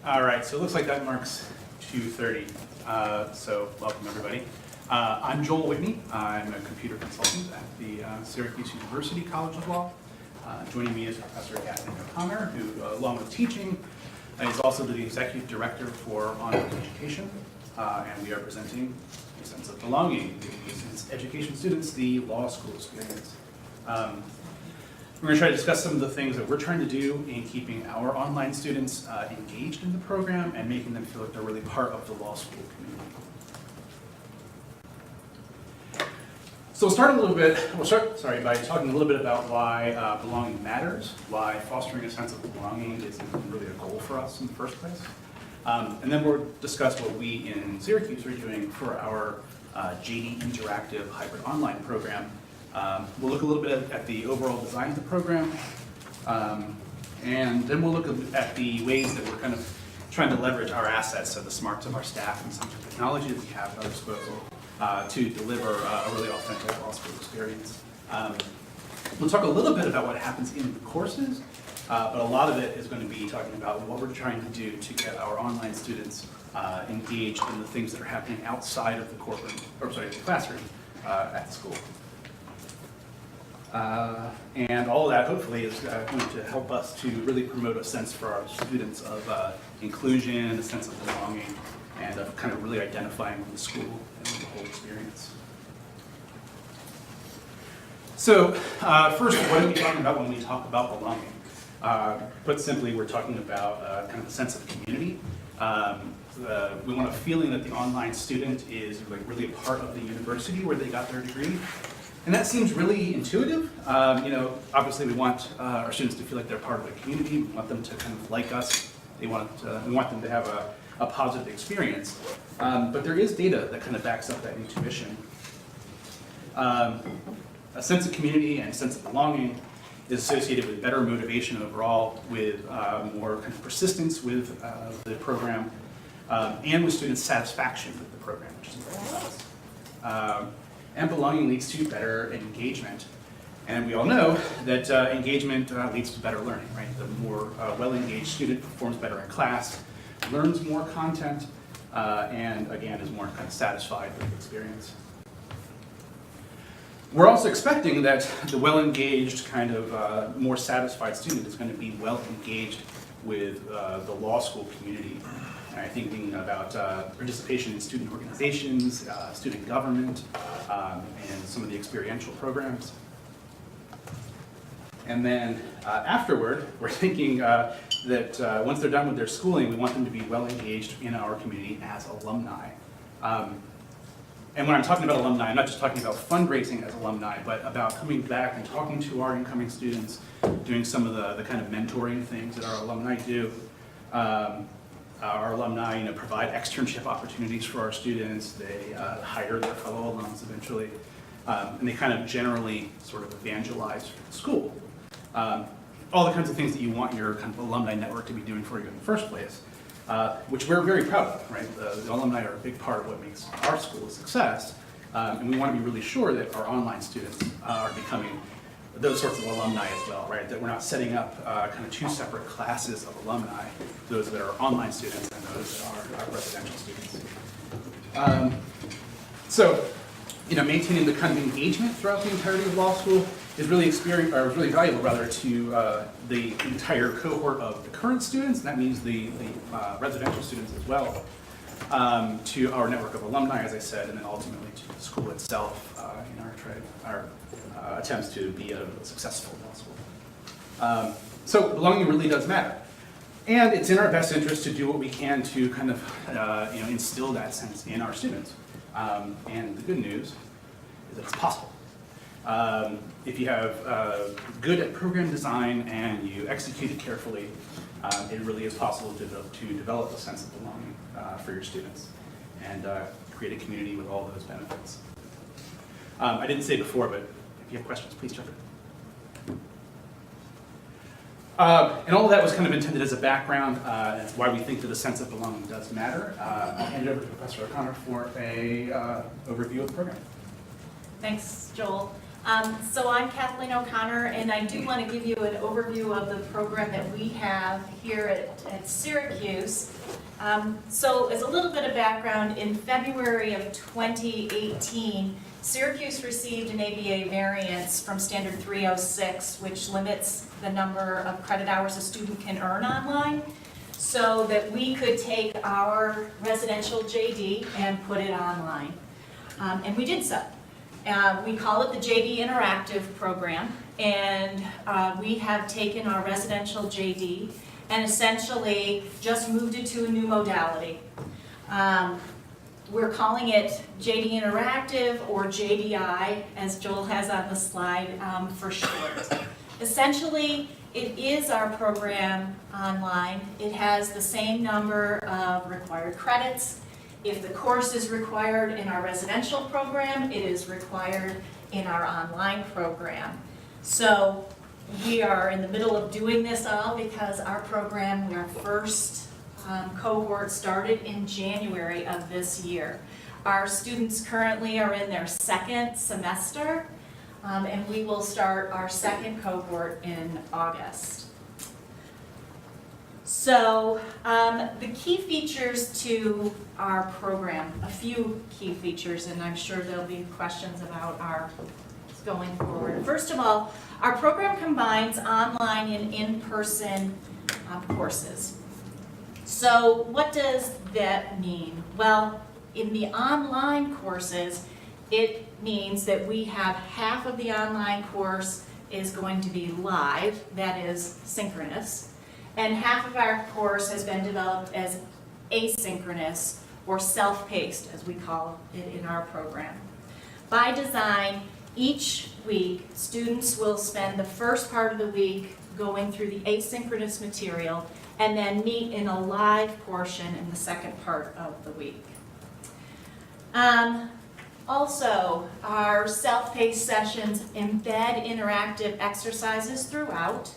All right, so it looks like that marks 2:30. So welcome everybody. I'm Joel Whitney. I'm a computer consultant at the Syracuse University College of Law. Joining me is Professor Kathleen O'Connor, who, along with teaching, is also the executive director for online education. And we are presenting a sense of belonging, giving education students the law school experience. We're going to try to discuss some of the things that we're trying to do in keeping our online students engaged in the program and making them feel like they're really part of the law school community. So we'll start by talking a little bit about why belonging matters, why fostering a sense of belonging is really a goal for us in the first place. And then we'll discuss what we in Syracuse are doing for our JD Interactive Hybrid Online program. We'll look a little bit at the overall design of the program, and then we'll look at the ways that we're kind of trying to leverage our assets, so the smarts of our staff and some of the technology that we have at our disposal to deliver a really authentic law school experience. We'll talk a little bit about what happens in the courses, but a lot of it is going to be talking about what we're trying to do to get our online students engaged in the things that are happening outside of the courtroom, the classroom at the school. And all of that, hopefully, is going to help us to really promote a sense for our students of inclusion, a sense of belonging, and of kind of really identifying with the school and the whole experience. So, first, what are we talking about when we talk about belonging? Put simply, we're talking about kind of a sense of community. We want a feeling that the online student is really a part of the university where they got their degree. And that seems really intuitive. Obviously we want our students to feel like they're part of the community. We want them to kind of like us. We want them to have a positive experience. But there is data that kind of backs up that intuition. A sense of community and a sense of belonging is associated with better motivation overall, with more kind of persistence with the program, and with student satisfaction with the program, which is important to us. And belonging leads to better engagement. And we all know that engagement leads to better learning, right? The more well-engaged student performs better in class, learns more content, and again, is more kind of satisfied with the experience. We're also expecting that the well-engaged, kind of more satisfied student is going to be well-engaged with the law school community. And I'm thinking about participation in student organizations, student government, and some of the experiential programs. And then afterward, we're thinking that once they're done with their schooling, we want them to be well engaged in our community as alumni. And when I'm talking about alumni, I'm not just talking about fundraising as alumni, but about coming back and talking to our incoming students, doing some of the kind of mentoring things that our alumni do. Our alumni, provide externship opportunities for our students. They hire their fellow alums eventually, and they kind of generally sort of evangelize for the school. All the kinds of things that you want your kind of alumni network to be doing for you in the first place, which we're very proud of, right? The alumni are a big part of what makes our school a success, and we want to be really sure that our online students are becoming those sorts of alumni as well, right? That we're not setting up kind of two separate classes of alumni, those that are online students and those that are residential students. So, maintaining the kind of engagement throughout the entirety of law school is really valuable rather to the entire cohort of the current students, and that means the residential students as well, to our network of alumni, as I said, and then ultimately to the school itself in our attempts to be a successful law school. So belonging really does matter. And it's in our best interest to do what we can to kind of instill that sense in our students. And the good news is that it's possible. If you have good at program design and you execute it carefully, it really is possible to develop a sense of belonging for your students and create a community with all those benefits. I didn't say before, but if you have questions, please jump in. And all of that was kind of intended as a background. That's why we think that a sense of belonging does matter. I'll hand it over to Professor O'Connor for a overview of the program. Thanks, Joel. So I'm Kathleen O'Connor, and I do want to give you an overview of the program that we have here at Syracuse. So as a little bit of background, in February of 2018, Syracuse received an ABA variance from Standard 306, which limits the number of credit hours a student can earn online, so that we could take our residential JD and put it online. And we did so. We call it the JD Interactive program, and we have taken our residential JD and essentially just moved it to a new modality. We're calling it JD Interactive, or JDI, as Joel has on the slide, for short. Essentially, it is our program online. It has the same number of required credits. If the course is required in our residential program, it is required in our online program. So we are in the middle of doing this all because our program, our first cohort started in January of this year. Our students currently are in their second semester, and we will start our second cohort in August. So the key features to our program, a few key features, and I'm sure there'll be questions about our going forward. First of all, our program combines online and in-person courses. So what does that mean? Well, in the online courses, it means that we have half of the online course is going to be live, that is synchronous, and half of our course has been developed as asynchronous, or self-paced, as we call it in our program. By design, each week, students will spend the first part of the week going through the asynchronous material and then meet in a live portion in the second part of the week. Also, our self-paced sessions embed interactive exercises throughout.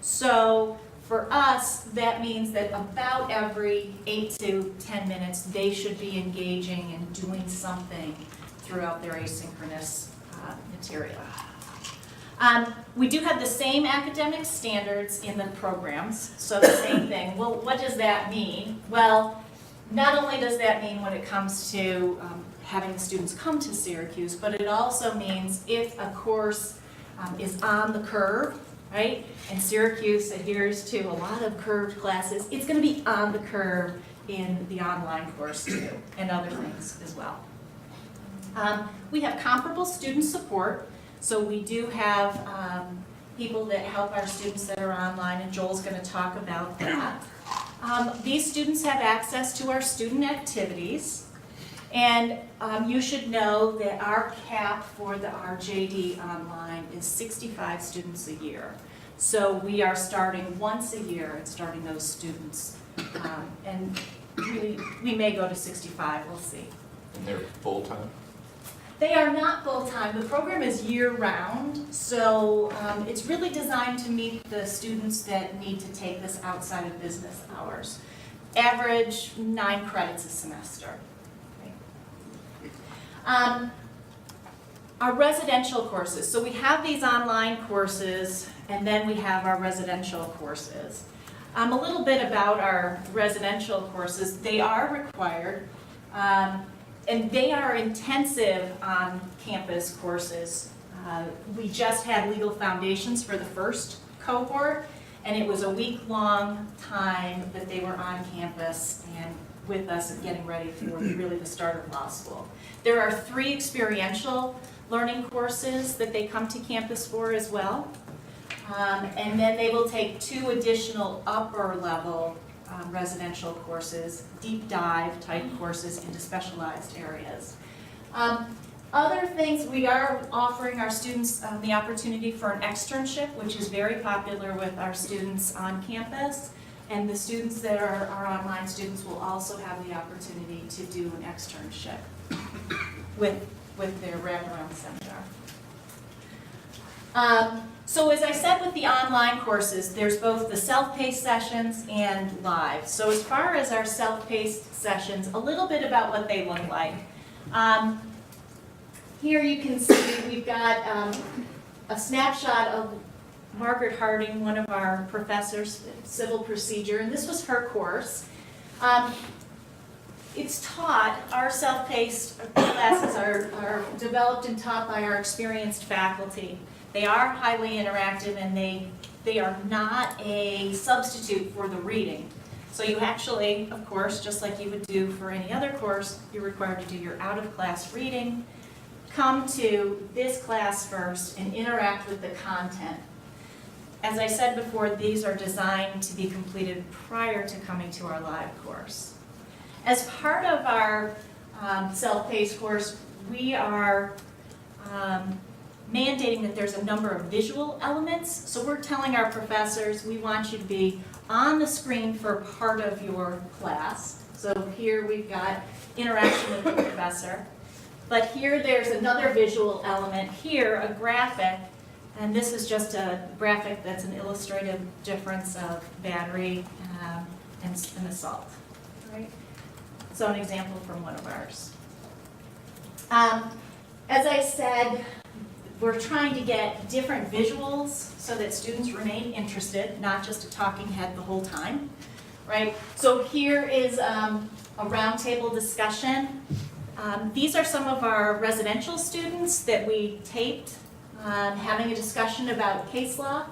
So for us, that means that about every 8 to 10 minutes, they should be engaging and doing something throughout their asynchronous material. We do have the same academic standards in the programs, so the same thing. Well, what does that mean? Well, not only does that mean when it comes to having the students come to Syracuse, but it also means if a course is on the curve, right? And Syracuse adheres to a lot of curved classes, it's going to be on the curve in the online course too, and other things as well. We have comparable student support, so we do have people that help our students that are online, and Joel's going to talk about that. These students have access to our student activities, and you should know that our cap for our JD online is 65 students a year. So we are starting once a year and starting those students, and we may go to 65, we'll see. And they're full-time? They are not full-time. The program is year-round, so it's really designed to meet the students that need to take this outside of business hours. Average 9 credits a semester. Okay. Our residential courses. So we have these online courses, and then we have our residential courses. A little bit about our residential courses. They are required. And they are intensive on-campus courses. We just had legal foundations for the first cohort, and it was a week-long time that they were on campus and with us and getting ready for really the start of law school. There are 3 experiential learning courses that they come to campus for as well. And then they will take 2 additional upper-level residential courses, deep dive type courses into specialized areas. Other things, we are offering our students the opportunity for an externship, which is very popular with our students on campus, and the students that are online students will also have the opportunity to do an externship with their wraparound seminar. So as I said with the online courses, there's both the self-paced sessions and live. So as far as our self-paced sessions, a little bit about what they look like. here you can see we've got a snapshot of Margaret Harding, one of our professors, civil procedure, and this was her course. It's taught, our self-paced classes are developed and taught by our experienced faculty. They are highly interactive and they are not a substitute for the reading. So you actually, of course, just like you would do for any other course, you're required to do your out-of-class reading, come to this class first and interact with the content. As I said before, these are designed to be completed prior to coming to our live course. As part of our self-paced course, we are mandating that there's a number of visual elements. So we're telling our professors, we want you to be on the screen for part of your class. So here we've got interaction with the professor. But here there's another visual element, here a graphic, and this is just a graphic that's an illustrative difference of battery and assault. Right? So an example from one of ours. As I said, we're trying to get different visuals so that students remain interested, not just a talking head the whole time, right? So here is a roundtable discussion. These are some of our residential students that we taped having a discussion about case law,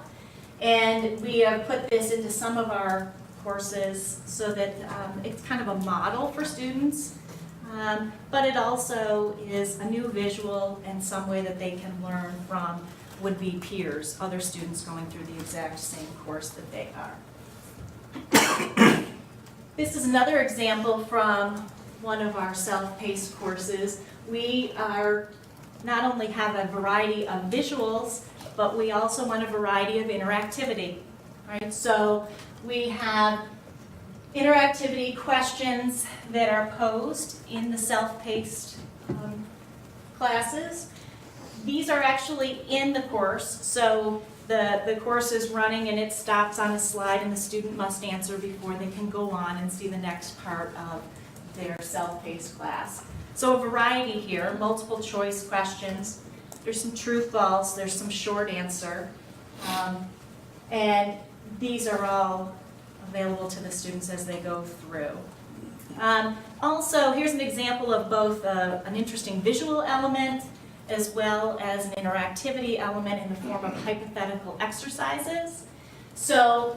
and we have put this into some of our courses so that it's kind of a model for students, but it also is a new visual and some way that they can learn from would-be peers, other students going through the exact same course that they are. This is another example from one of our self-paced courses. We are not only have a variety of visuals, but we also want a variety of interactivity, right? So we have interactivity questions that are posed in the self-paced classes. These are actually in the course, so the course is running and it stops on a slide and the student must answer before they can go on and see the next part of their self-paced class. So a variety here, multiple choice questions. There's some true, false, there's some short answer, and these are all available to the students as they go through. Also, here's an example of both an interesting visual element as well as an interactivity element in the form of hypothetical exercises. So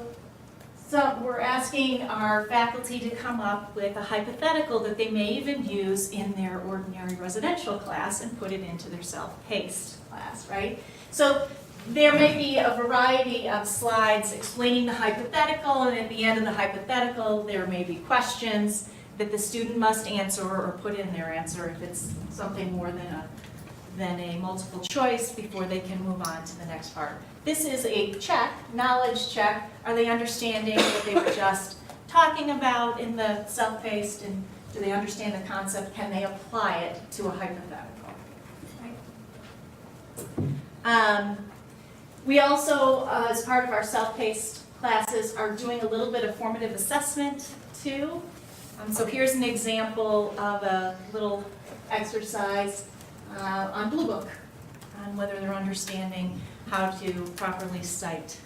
we're asking our faculty to come up with a hypothetical that they may even use in their ordinary residential class and put it into their self-paced class, right? So there may be a variety of slides explaining the hypothetical, and at the end of the hypothetical there may be questions that the student must answer or put in their answer if it's something more than a multiple choice before they can move on to the next part. This is a check, knowledge check. Are they understanding what they were just talking about in the self-paced, and do they understand the concept? Can they apply it to a hypothetical? Right? We also, as part of our self-paced classes, are doing a little bit of formative assessment too. So here's an example of a little exercise on Blue Book, on whether they're understanding how to properly cite.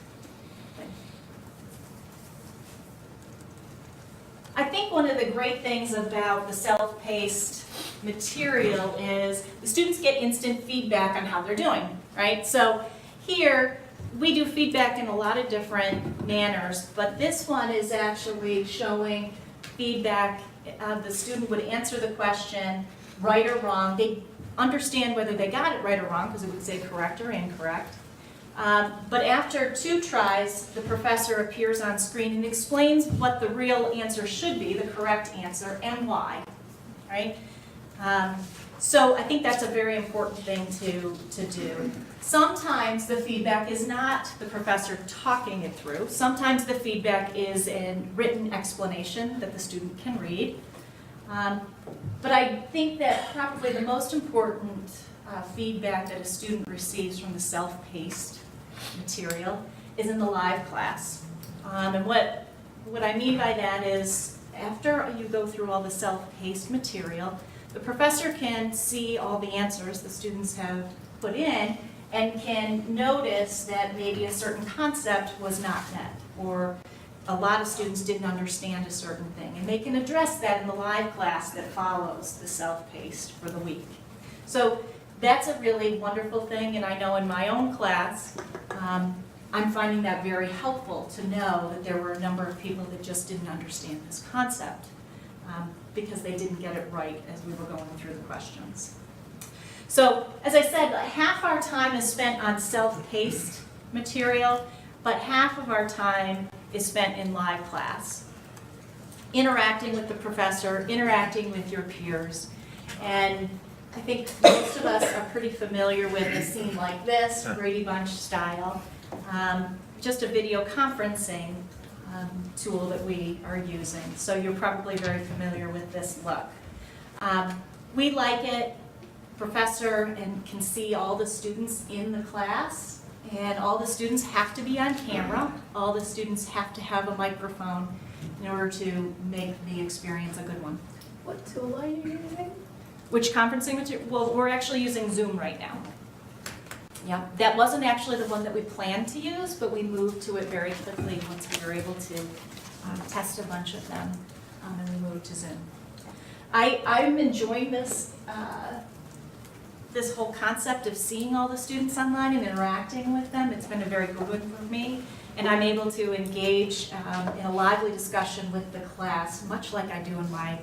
I think one of the great things about the self-paced material is the students get instant feedback on how they're doing, right? So here, we do feedback in a lot of different manners, but this one is actually showing feedback. The student would answer the question, right or wrong. They understand whether they got it right or wrong, because it would say correct or incorrect. But after 2 tries, the professor appears on screen and explains what the real answer should be, the correct answer, and why, right? So I think that's a very important thing to do. Sometimes the feedback is not the professor talking it through. Sometimes the feedback is a written explanation that the student can read. But I think that probably the most important feedback that a student receives from the self-paced material is in the live class. And what I mean by that is after you go through all the self-paced material, the professor can see all the answers the students have put in and can notice that maybe a certain concept was not met, or a lot of students didn't understand a certain thing. And they can address that in the live class that follows the self-paced for the week. So that's a really wonderful thing, and I know in my own class, I'm finding that very helpful to know that there were a number of people that just didn't understand this concept because they didn't get it right as we were going through the questions. So, as I said, half our time is spent on self-paced material, but half of our time is spent in live class, interacting with the professor, interacting with your peers. And I think most of us are pretty familiar with a scene like this, Brady Bunch style, just a video conferencing tool that we are using. So you're probably very familiar with this look. We like it. Professor and can see all the students in the class, and all the students have to be on camera. All the students have to have a microphone in order to make the experience a good one. What tool are you using? Which conferencing material? Well, we're actually using Zoom right now. Yeah, that wasn't actually the one that we planned to use, but we moved to it very quickly once we were able to test a bunch of them, and we moved to Zoom. I'm enjoying this this whole concept of seeing all the students online and interacting with them. It's been a very good one for me, and I'm able to engage in a lively discussion with the class, much like I do in my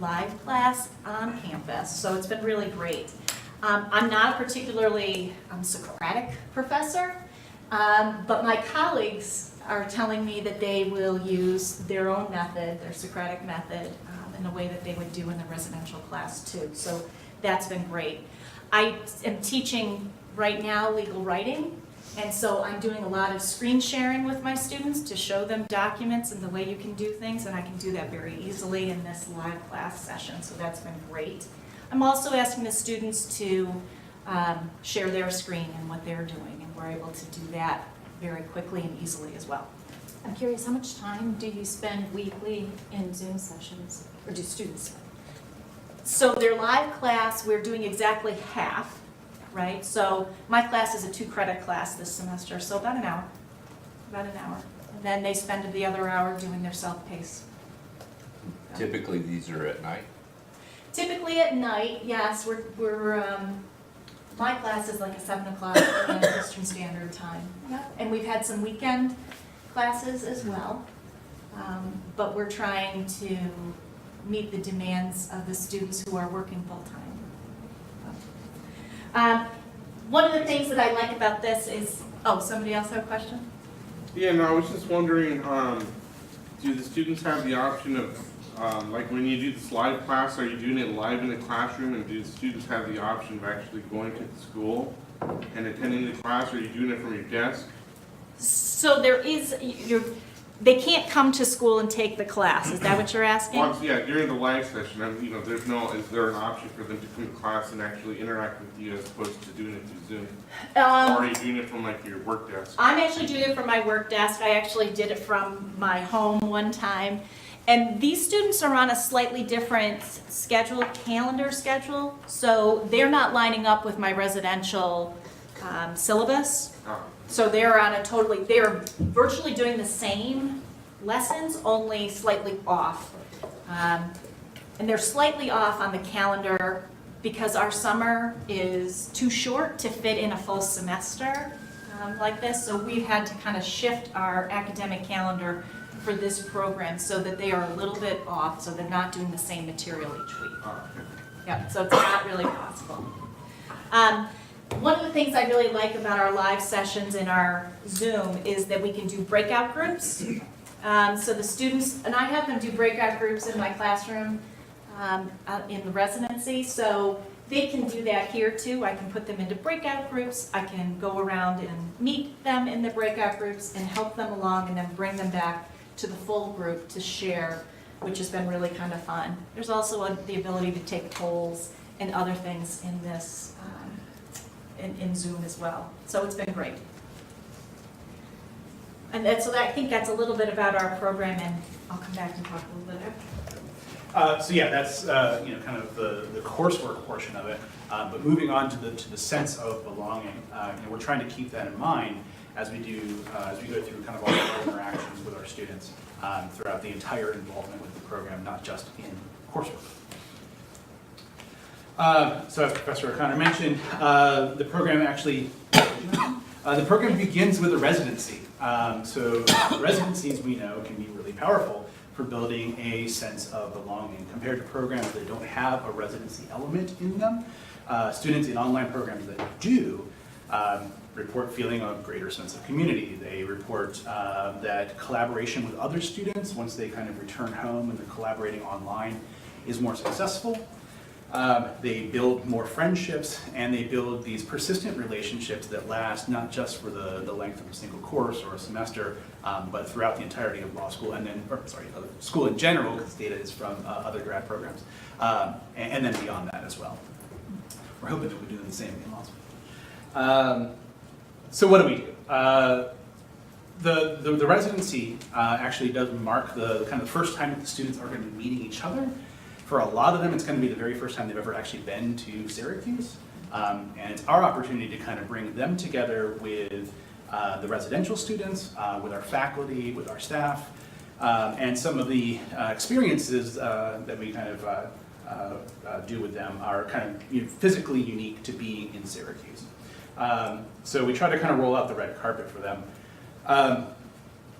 live class on campus. So it's been really great. I'm not a particularly Socratic professor, but my colleagues are telling me that they will use their own method, their Socratic method, in a way that they would do in the residential class too. So that's been great. I am teaching right now legal writing, and so I'm doing a lot of screen sharing with my students to show them documents and the way you can do things, and I can do that very easily in this live class session, so that's been great. I'm also asking the students to share their screen and what they're doing, and we're able to do that very quickly and easily as well. I'm curious, how much time do you spend weekly in Zoom sessions, or do students spend? So their live class, we're doing exactly half, right? So my class is a 2-credit class this semester, so about an hour. And then they spend the other hour doing their self-paced. Typically, these are at night. Typically at night, yes, my class is like a 7 o'clock Eastern Standard Time. Yep. And we've had some weekend classes as well, but we're trying to meet the demands of the students who are working full-time. One of the things that I like about this is, oh, somebody else have a question? Yeah, no, I was just wondering, do the students have the option of, like when you do this live class, are you doing it live in the classroom, and do the students have the option of actually going to the school and attending the class, or are you doing it from your desk? So there is, they can't come to school and take the class, is that what you're asking? Well, yeah, during the live session, is there an option for them to come to class and actually interact with you as opposed to doing it through Zoom? Or are you doing it from like your work desk? I'm actually doing it from my work desk. I actually did it from my home one time. And these students are on a slightly different calendar schedule, so they're not lining up with my residential syllabus. So they're they're virtually doing the same lessons, only slightly off. And they're slightly off on the calendar because our summer is too short to fit in a full semester like this. So we've had to kind of shift our academic calendar for this program so that they are a little bit off, so they're not doing the same material each week. Yeah, so it's not really possible. One of the things I really like about our live sessions in our Zoom is that we can do breakout groups. So the students, and I have them do breakout groups in my classroom in the residency, so they can do that here too. I can put them into breakout groups. I can go around and meet them in the breakout groups and help them along and then bring them back to the full group to share, which has been really kind of fun. There's also the ability to take polls and other things in this in Zoom as well. So it's been great. And I think that's a little bit about our program, and I'll come back and talk a little bit after. So yeah, that's kind of the coursework portion of it. But moving on to the sense of belonging, we're trying to keep that in mind as we go through kind of all our interactions with our students throughout the entire involvement with the program, not just in coursework. So as Professor O'Connor mentioned, the program begins with a residency. So residencies, we know, can be really powerful for building a sense of belonging. Compared to programs that don't have a residency element in them, students in online programs that do report feeling a greater sense of community. They report that collaboration with other students, once they kind of return home and they're collaborating online, is more successful. They build more friendships, and they build these persistent relationships that last not just for the length of a single course or a semester, but throughout the entirety of law school, and then, school in general, because data is from other grad programs, and then beyond that as well. We're hoping that we're doing the same in law school. So what do we do? The residency actually does mark the kind of first time that the students are going to be meeting each other. For a lot of them, it's going to be the very first time they've ever actually been to Syracuse. And it's our opportunity to kind of bring them together with the residential students, with our faculty, with our staff, and some of the experiences that we kind of do with them are kind of physically unique to being in Syracuse. So we try to kind of roll out the red carpet for them.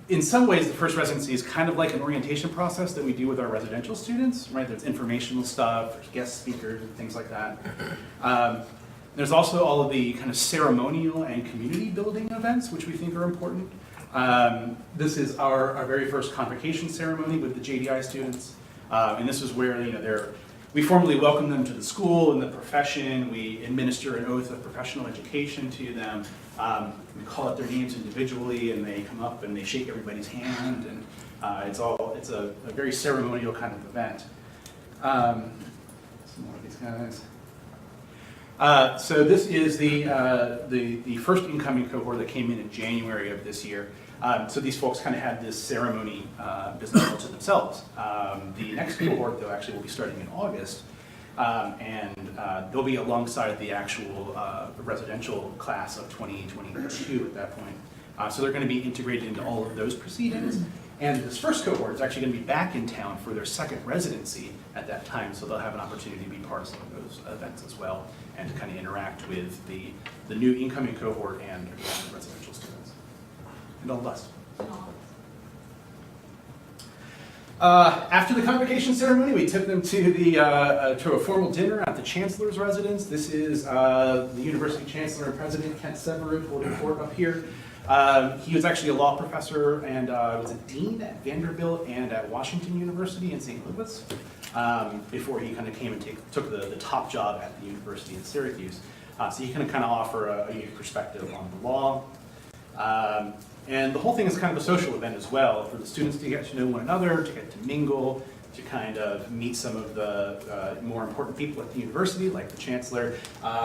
In some ways, the first residency is kind of like an orientation process that we do with our residential students, right? There's informational stuff, there's guest speakers, and things like that. There's also all of the kind of ceremonial and community building events, which we think are important. This is our very first Convocation Ceremony with the JDI students. And this is where, we formally welcome them to the school and the profession. We administer an oath of professional education to them. We call out their names individually, and they come up and they shake everybody's hand, and it's a very ceremonial kind of event. Some more of these guys. So this is the first incoming cohort that came in January of this year. So these folks kind of had this ceremony business all to themselves. The next cohort, though, actually will be starting in August, and they'll be alongside the actual residential class of 2022 at that point. So they're going to be integrated into all of those proceedings. And this first cohort is actually going to be back in town for their second residency at that time, so they'll have an opportunity to be part of some of those events as well, and to kind of interact with the new incoming cohort and the residential students. And all the best. After the Convocation Ceremony, we took them to a formal dinner at the Chancellor's residence. This is the University Chancellor and President Kent Severud holding court up here. He was actually a law professor and was a dean at Vanderbilt and at Washington University in St. Louis before he kind of came and took the top job at the University in Syracuse. So he can kind of offer a unique perspective on the law. And the whole thing is kind of a social event as well, for the students to get to know one another, to get to mingle, to kind of meet some of the more important people at the university, like the Chancellor.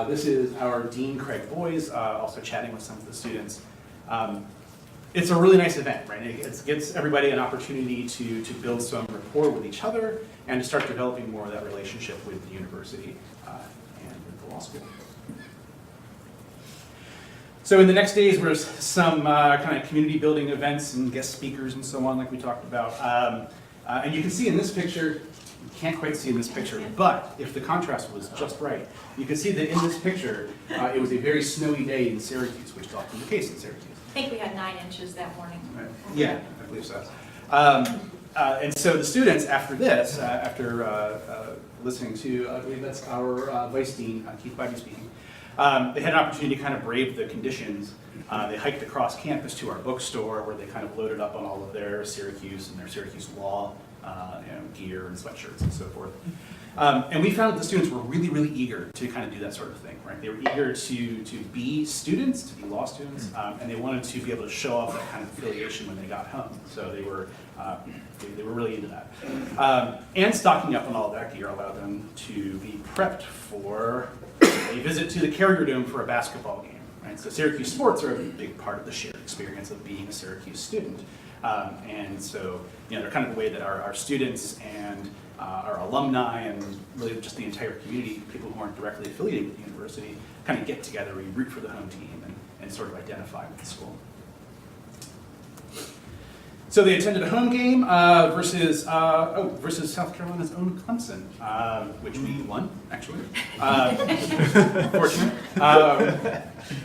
This is our Dean, Craig Boyes, also chatting with some of the students. It's a really nice event, right? It gives everybody an opportunity to build some rapport with each other and to start developing more of that relationship with the university and with the law school. So in the next days, there's some kind of community building events and guest speakers and so on, like we talked about. And you can see in this picture, you can't quite see in this picture, but if the contrast was just right, you can see that in this picture, it was a very snowy day in Syracuse, which is often the case in Syracuse. I think we had 9 inches that morning. Right. Yeah, I believe so. And so the students, after this, after listening to, I believe that's our Vice Dean, Keith Bybee speaking, they had an opportunity to kind of brave the conditions. They hiked across campus to our bookstore where they kind of loaded up on all of their Syracuse and their Syracuse law gear and sweatshirts and so forth. And we found that the students were really, really eager to kind of do that sort of thing, right? They were eager to be students, to be law students, and they wanted to be able to show off that kind of affiliation when they got home. So they were really into that. And stocking up on all of that gear allowed them to be prepped for a visit to the Carrier Dome for a basketball game, right? So Syracuse sports are a big part of the shared experience of being a Syracuse student. And so, they're kind of the way that our students and our alumni and really just the entire community, people who aren't directly affiliated with the university, kind of get together, we root for the home team and sort of identify with the school. So they attended a home game versus South Carolina's own Clemson, which we won, actually. Fortunate.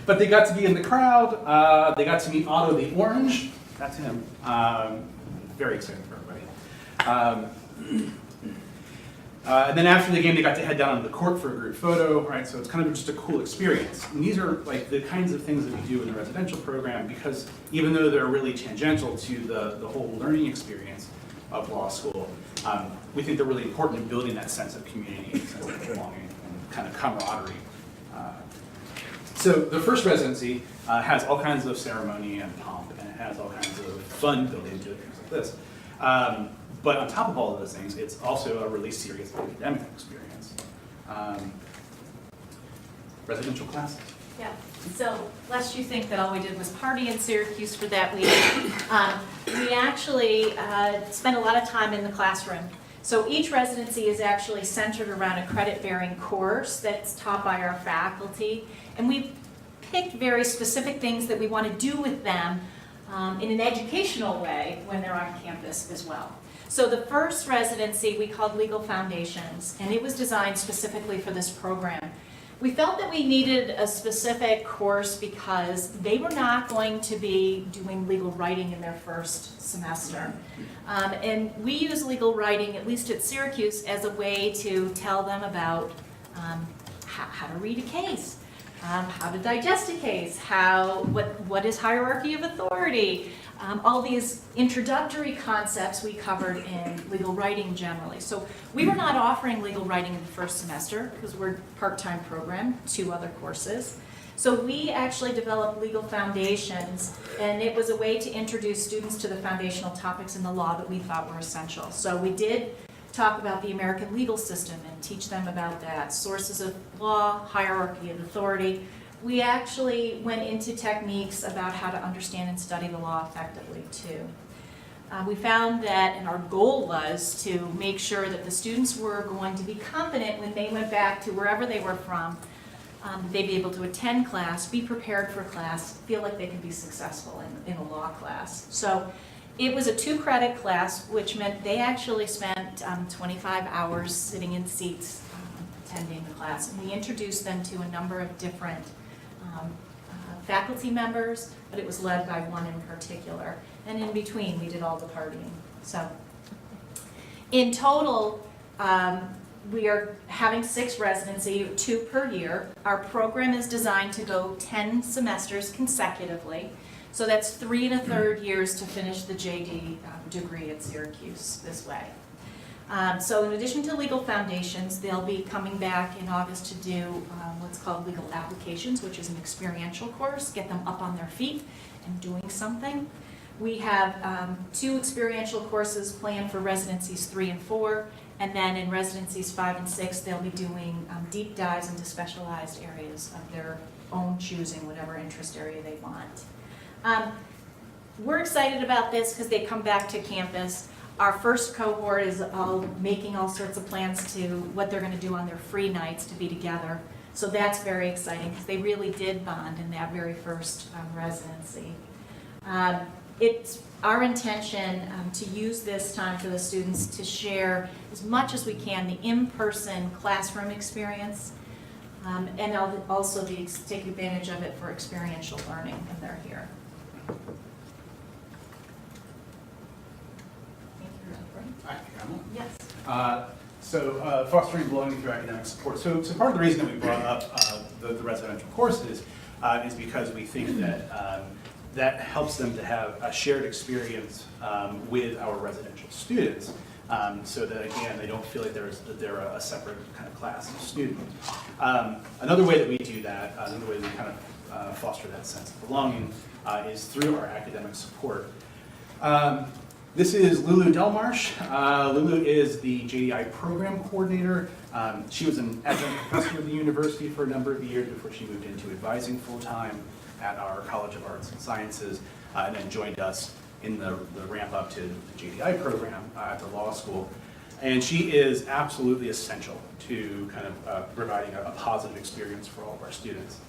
But they got to be in the crowd. They got to meet Otto the Orange. That's him. Very exciting for everybody. And then after the game, they got to head down to the court for a group photo, right? So it's kind of just a cool experience. And these are like the kinds of things that we do in the residential program, because even though they're really tangential to the whole learning experience of law school, we think they're really important in building that sense of community, sense of belonging, and kind of camaraderie. So the first residency has all kinds of ceremony and pomp, and it has all kinds of fun built into it, things like this. But on top of all of those things, it's also a really serious academic experience. Residential classes. Yeah, so lest you think that all we did was party in Syracuse for that week, we actually spent a lot of time in the classroom. So each residency is actually centered around a credit-bearing course that's taught by our faculty, and we've picked very specific things that we want to do with them in an educational way when they're on campus as well. So the first residency we called Legal Foundations, and it was designed specifically for this program. We felt that we needed a specific course because they were not going to be doing legal writing in their first semester. And we use legal writing, at least at Syracuse, as a way to tell them about how to read a case, how to digest a case, what is hierarchy of authority, all these introductory concepts we covered in legal writing generally. So we were not offering legal writing in the first semester because we're a part-time program, 2 other courses. So we actually developed Legal Foundations, and it was a way to introduce students to the foundational topics in the law that we thought were essential. So we did talk about the American legal system and teach them about that, sources of law, hierarchy of authority. We actually went into techniques about how to understand and study the law effectively too. We found that, and our goal was to make sure that the students were going to be confident when they went back to wherever they were from. They'd be able to attend class, be prepared for class, feel like they could be successful in a law class. So it was a 2-credit class, which meant they actually spent 25 hours sitting in seats attending the class. And we introduced them to a number of different faculty members, but it was led by one in particular. And in between, we did all the partying. So in total, we are having 6 residency, 2 per year. Our program is designed to go 10 semesters consecutively. So that's 3 1/3 years to finish the JD degree at Syracuse this way. So in addition to Legal Foundations, they'll be coming back in August to do what's called Legal Applications, which is an experiential course, get them up on their feet and doing something. We have 2 experiential courses planned for residencies 3 and 4, and then in residencies 5 and 6, they'll be doing deep dives into specialized areas of their own choosing, whatever interest area they want. We're excited about this because they come back to campus. Our first cohort is all making all sorts of plans to what they're going to do on their free nights to be together. So that's very exciting because they really did bond in that very first residency. It's our intention to use this time for the students to share as much as we can the in-person classroom experience, and also take advantage of it for experiential learning when they're here. Yes. So fostering belonging through academic support. So part of the reason that we brought up the residential courses is because we think that that helps them to have a shared experience with our residential students, so that again they don't feel like they're a separate kind of class of student. Another way that we do that, another way that we kind of foster that sense of belonging is through our academic support. This is Lulu Delmarsh. Lulu is the JDI program coordinator. She was an adjunct professor at the university for a number of years before she moved into advising full-time at our College of Arts and Sciences, and then joined us in the ramp up to the JDI program at the law school. And she is absolutely essential to kind of providing a positive experience for all of our students.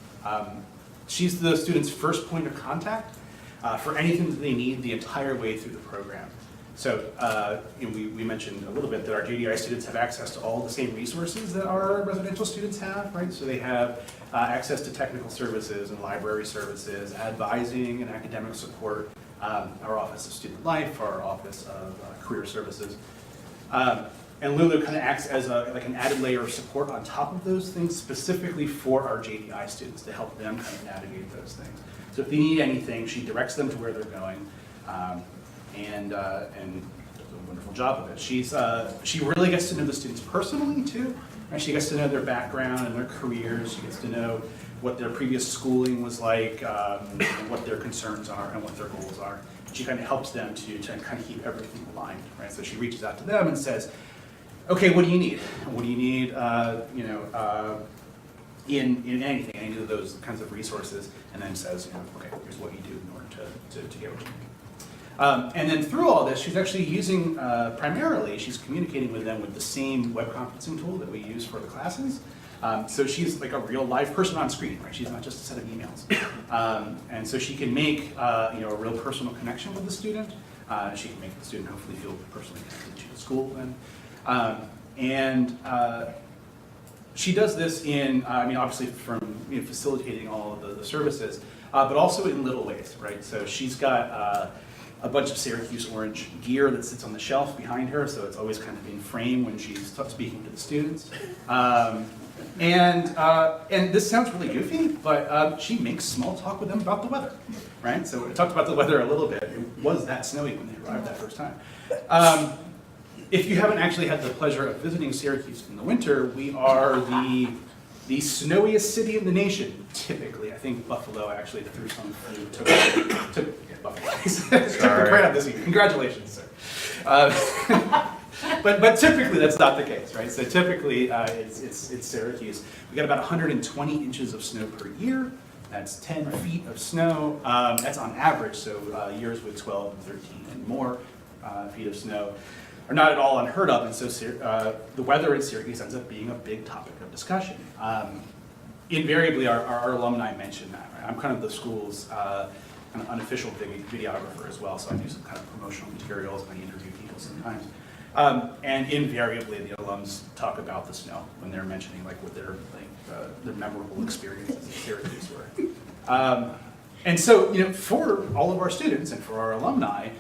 She's the students' first point of contact for anything that they need the entire way through the program. So we mentioned a little bit that our JDI students have access to all the same resources that our residential students have, right? So they have access to technical services and library services, advising and academic support, our Office of Student Life, our Office of Career Services. And Lulu kind of acts as like an added layer of support on top of those things, specifically for our JDI students to help them kind of navigate those things. So if they need anything, she directs them to where they're going, and does a wonderful job of it. She really gets to know the students personally too. Right? She gets to know their background and their careers. She gets to know what their previous schooling was like, and what their concerns are and what their goals are. She kind of helps them to kind of keep everything aligned, right? So she reaches out to them and says, okay, what do you need? What do you need, in anything, any of those kinds of resources, and then says, okay, here's what you do in order to get what you need. And then through all this, she's actually using, primarily, she's communicating with them with the same web conferencing tool that we use for the classes. So she's like a real live person on screen, right? She's not just a set of emails. And so she can make, a real personal connection with the student. She can make the student hopefully feel personally connected to the school then. She does this in, obviously from facilitating all of the services, but also in little ways, right? So she's got a bunch of Syracuse orange gear that sits on the shelf behind her, so it's always kind of in frame when she's speaking to the students. And this sounds really goofy, but she makes small talk with them about the weather, right? So we talked about the weather a little bit. It was that snowy when they arrived that first time. If you haven't actually had the pleasure of visiting Syracuse in the winter, we are the snowiest city in the nation, typically. I think Buffalo actually threw some food, took Buffalo. Sorry. Right on this week. Congratulations, sir. But typically that's not the case, right? So typically it's Syracuse. We got about 120 inches of snow per year. That's 10 feet of snow. That's on average, so years with 12 and 13 and more feet of snow are not at all unheard of, and so the weather in Syracuse ends up being a big topic of discussion. Invariably, our alumni mention that. Right? I'm kind of the school's kind of unofficial videographer as well, so I do some kind of promotional materials, I interview people sometimes. And invariably, the alums talk about the snow when they're mentioning like what their memorable experiences in Syracuse were. And so, for all of our students and for our alumni,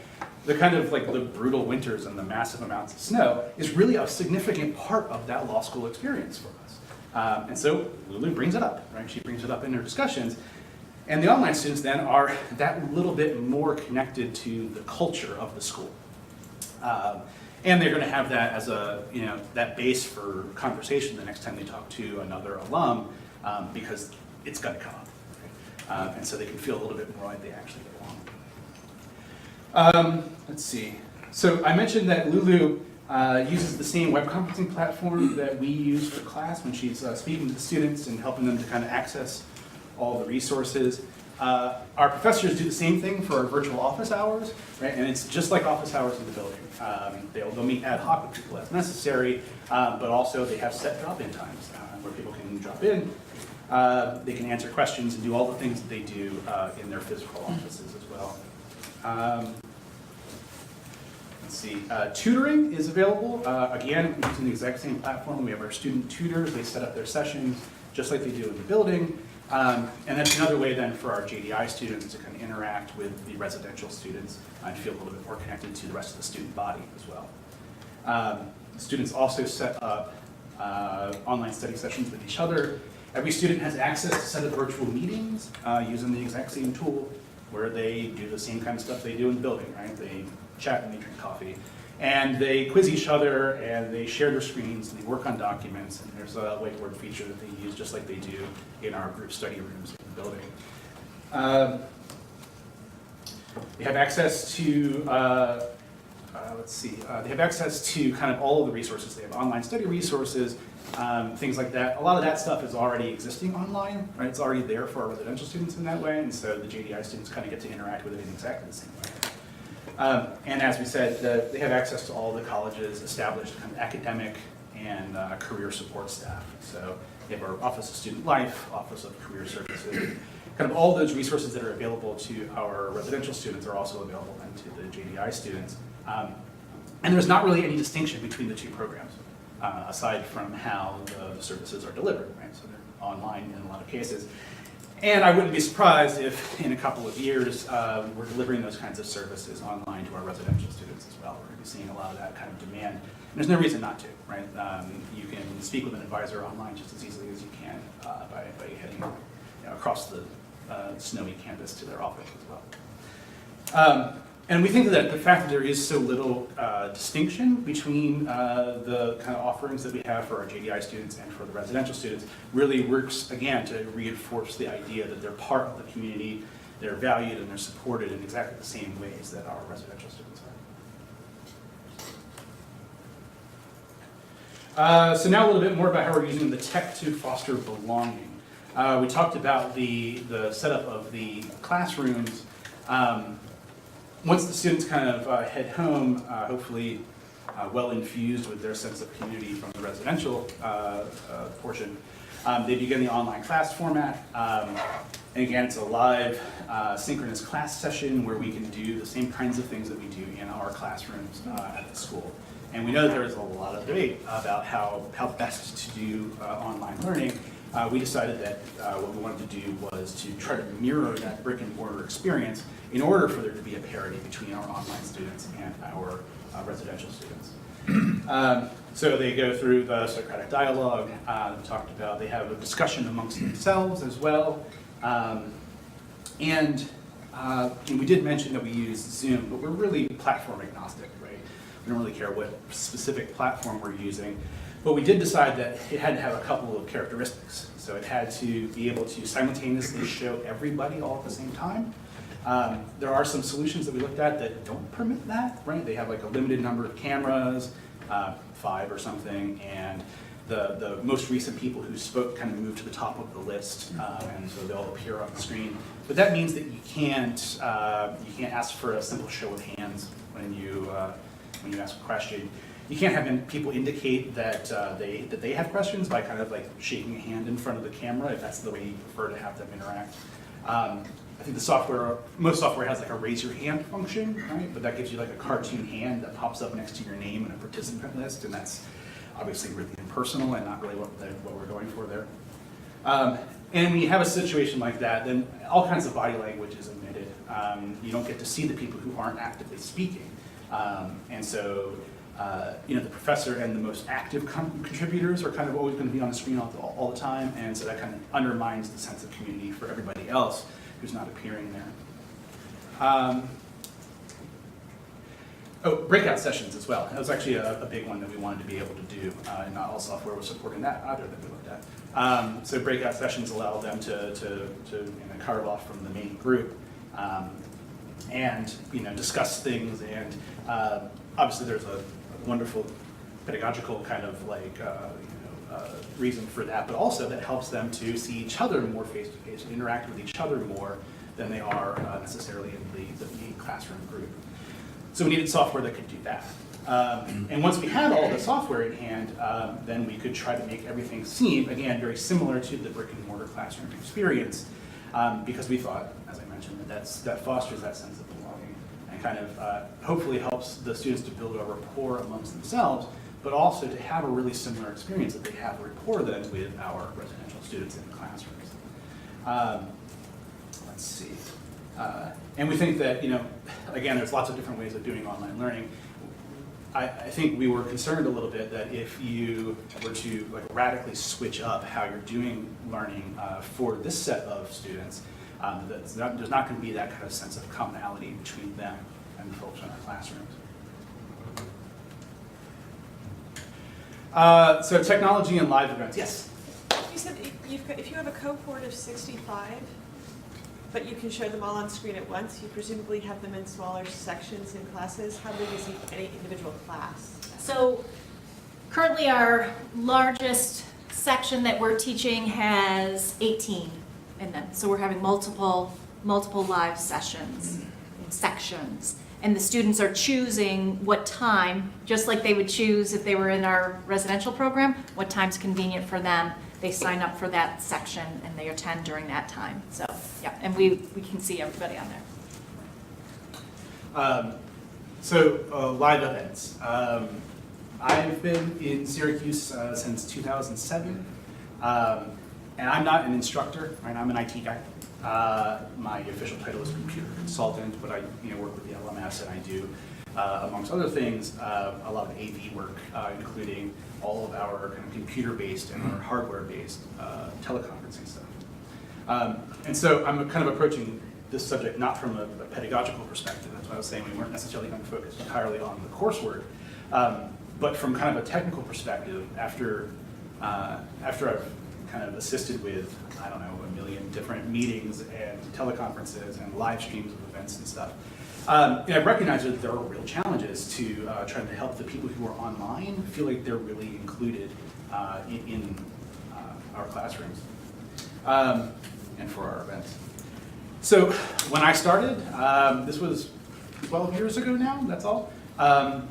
the kind of like the brutal winters and the massive amounts of snow is really a significant part of that law school experience for us. And so Lulu brings it up, right? She brings it up in her discussions. And the online students then are that little bit more connected to the culture of the school. And they're going to have that as that base for conversation the next time they talk to another alum, because it's going to come up. Right? And so they can feel a little bit more like they actually get along. Let's see. So I mentioned that Lulu uses the same web conferencing platform that we use for class when she's speaking to the students and helping them to kind of access all the resources. Our professors do the same thing for our virtual office hours, right? And it's just like office hours in the building. They'll meet ad hoc with people as necessary, but also they have set drop-in times where people can drop in. They can answer questions and do all the things that they do in their physical offices as well. Let's see, tutoring is available. Again, using the exact same platform. We have our student tutors. They set up their sessions just like they do in the building. And that's another way then for our JDI students to kind of interact with the residential students and feel a little bit more connected to the rest of the student body as well. Students also set up online study sessions with each other. Every student has access to a set of virtual meetings using the exact same tool where they do the same kind of stuff they do in the building, right? They chat and they drink coffee. And they quiz each other, and they share their screens, and they work on documents, and there's a whiteboard feature that they use just like they do in our group study rooms in the building. They have access to, they have access to kind of all of the resources. They have online study resources, things like that. A lot of that stuff is already existing online, right? It's already there for our residential students in that way, and so the JDI students kind of get to interact with it in exactly the same way. And as we said, they have access to all the college's established kind of academic and career support staff. So they have our Office of Student Life, Office of Career Services, kind of all those resources that are available to our residential students are also available then to the JDI students. And there's not really any distinction between the two programs, aside from how the services are delivered, right? So they're online in a lot of cases. And I wouldn't be surprised if in a couple of years, we're delivering those kinds of services online to our residential students as well. We're going to be seeing a lot of that kind of demand. And there's no reason not to, right? You can speak with an advisor online just as easily as you can by heading across the snowy campus to their office as well. And we think that the fact that there is so little distinction between the kind of offerings that we have for our JDI students and for the residential students really works, again, to reinforce the idea that they're part of the community, they're valued, and they're supported in exactly the same ways that our residential students are. So now a little bit more about how we're using the tech to foster belonging. We talked about the setup of the classrooms. Once the students kind of head home, hopefully well infused with their sense of community from the residential portion, they begin the online class format. And again, it's a live synchronous class session where we can do the same kinds of things that we do in our classrooms at the school. And we know that there is a lot of debate about how best to do online learning. We decided that what we wanted to do was to try to mirror that brick and mortar experience in order for there to be a parity between our online students and our residential students. So they go through the Socratic dialogue, we talked about, they have a discussion amongst themselves as well. And we did mention that we use Zoom, but we're really platform agnostic, right? We don't really care what specific platform we're using. But we did decide that it had to have a couple of characteristics. So it had to be able to simultaneously show everybody all at the same time. There are some solutions that we looked at that don't permit that, right? They have like a limited number of cameras, 5 or something, and the most recent people who spoke kind of moved to the top of the list, and so they'll appear on the screen. But that means that you can't ask for a simple show of hands when you ask a question. You can't have people indicate that they have questions by kind of like shaking a hand in front of the camera if that's the way you prefer to have them interact. I think most software has like a raise your hand function, right? But that gives you like a cartoon hand that pops up next to your name in a participant list, and that's obviously really impersonal and not really what we're going for there. And when you have a situation like that, then all kinds of body language is omitted. You don't get to see the people who aren't actively speaking. And so the professor and the most active contributors are kind of always going to be on the screen all the time, and so that kind of undermines the sense of community for everybody else who's not appearing there. Breakout sessions as well. That was actually a big one that we wanted to be able to do, and not all software was supporting that either that we looked at. So breakout sessions allow them to carve off from the main group and discuss things, and obviously there's a wonderful pedagogical kind of like reason for that, but also that helps them to see each other more face-to-face and interact with each other more than they are necessarily in the classroom group. So we needed software that could do that. And once we had all the software in hand, then we could try to make everything seem, again, very similar to the brick and mortar classroom experience, because we thought, as I mentioned, that fosters that sense of belonging and kind of hopefully helps the students to build a rapport amongst themselves, but also to have a really similar experience that they have a rapport then with our residential students in the classrooms. Let's see. And we think that, again, there's lots of different ways of doing online learning. I think we were concerned a little bit that if you were to like radically switch up how you're doing learning for this set of students, there's not going to be that kind of sense of commonality between them and the folks in our classrooms. So technology and live events. Yes? You said if you have a cohort of 65, but you can show them all on screen at once, you presumably have them in smaller sections in classes. How big is any individual class? So currently our largest section that we're teaching has 18 in them. So we're having multiple live sections. and the students are choosing what time, just like they would choose if they were in our residential program, what time's convenient for them. They sign up for that section and they attend during that time. So, yeah, and we can see everybody on there. Live events. I've been in Syracuse since 2007, and I'm not an instructor, right? I'm an IT guy. My official title is computer consultant, but I work with the LMS, and I do, amongst other things, a lot of AV work, including all of our kind of computer-based and our hardware-based teleconferencing stuff. And so I'm kind of approaching this subject not from a pedagogical perspective. That's why I was saying we weren't necessarily going to focus entirely on the coursework, but from kind of a technical perspective. After I've kind of assisted with, I don't know, 1 million different meetings and teleconferences and live streams of events and stuff, I recognize that there are real challenges to trying to help the people who are online feel like they're really included in our classrooms and for our events. So when I started, this was 12 years ago now, that's all, our